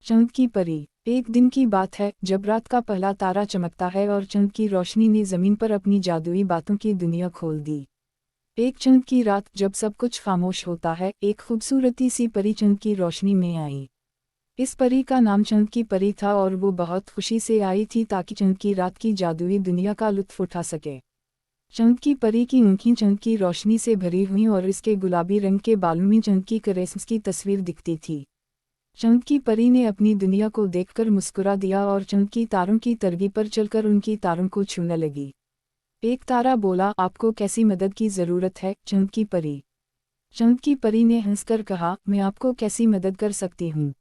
चंद की परी। एक दिन की बात है जब रात का पहला तारा चमकता है और चंद की रोशनी ने जमीन पर अपनी जादुई बातों की दुनिया खोल दी। एक चंद की रात जब सब कुछ खामोश होता है, एक खूबसूरती सी परी चंद की रोशनी में आई। इस परी का नाम चंद की परी था और वो बहुत खुशी से आई थी ताकि चंद की रात की जादुई दुनिया का लुत्फ उठा सके। चंद की परी की आँखें चंद की रोशनी से भरी हुई और इसके गुलाबी रंग के बालों में चंद की क्रिसमस की तस्वीर दिखती थी। चंद की परी ने अपनी दुनिया को देखकर मुस्कुरा दिया और चंद की तारों की तरगी पर चलकर उनकी तारों को छूने लगी। एक तारा बोला, आपको कैसी मदद की ज़रूरत है चंद की परी? चंद की परी ने हंसकर कहा, मैं आपको कैसी मदद कर सकती हूँ?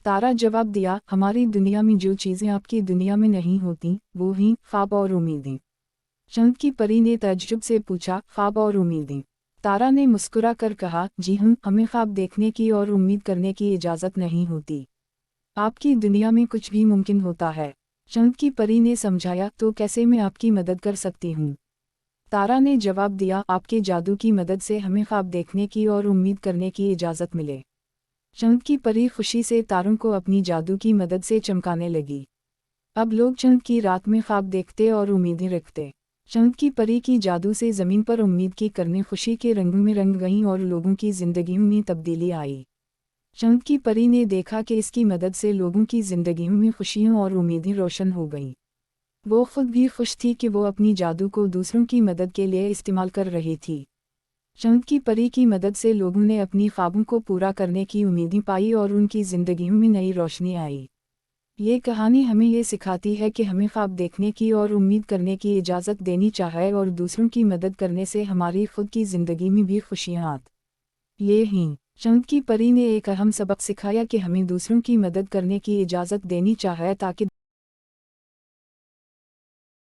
तारा जवाब दिया, हमारी दुनिया में जो चीज़ें आपकी दुनिया में नहीं होती वो ही ख्वाब और उम्मीदें। चंद की परी ने तज्जुब से पूछा, ख्वाब और उम्मीदें? तारा ने मुस्कुरा कर कहा, जी हाँ, हमें ख्वाब देखने की और उम्मीद करने की इजाज़त नहीं होती। आपकी दुनिया में कुछ भी मुमकिन होता है। चंद की परी ने समझाया, तो कैसे मैं आपकी मदद कर सकती हूँ? तारा ने जवाब दिया, आपके जादू की मदद से हमें ख्वाब देखने की और उम्मीद करने की इजाज़त मिले। चंद की परी खुशी से तारों को अपनी जादू की मदद से चमकाने लगी। अब लोग चंद की रात में ख्वाब देखते और उम्मीदें रखते। चंद की परी की जादू से ज़मीन पर उम्मीद की करने खुशी के रंगों में रंग गईं और लोगों की ज़िंदगियों में तब्दीली आई। चंद की परी ने देखा कि इसकी मदद से लोगों की ज़िंदगियों में खुशियाँ और उम्मीदें रोशन हो गईं। वो खुद भी खुश थी कि वो अपनी जादू को दूसरों की मदद के लिए इस्तेमाल कर रही थी। चंद की परी की मदद से लोगों ने अपनी ख्वाबों को पूरा करने की उम्मीदें पाई और उनकी ज़िंदगियों में नई रोशनी आई। ये कहानी हमें ये सिखाती है कि हमें ख्वाब देखने की और उम्मीद करने की इजाज़त देनी चाहिए और दूसरों की मदद करने से हमारी खुद की ज़िंदगी में भी खुशियाँ आती। ये ही चंद की परी ने एक अहम सबक सिखाया कि हमें दूसरों की मदद करने की इजाज़त देनी चाहिए ताकि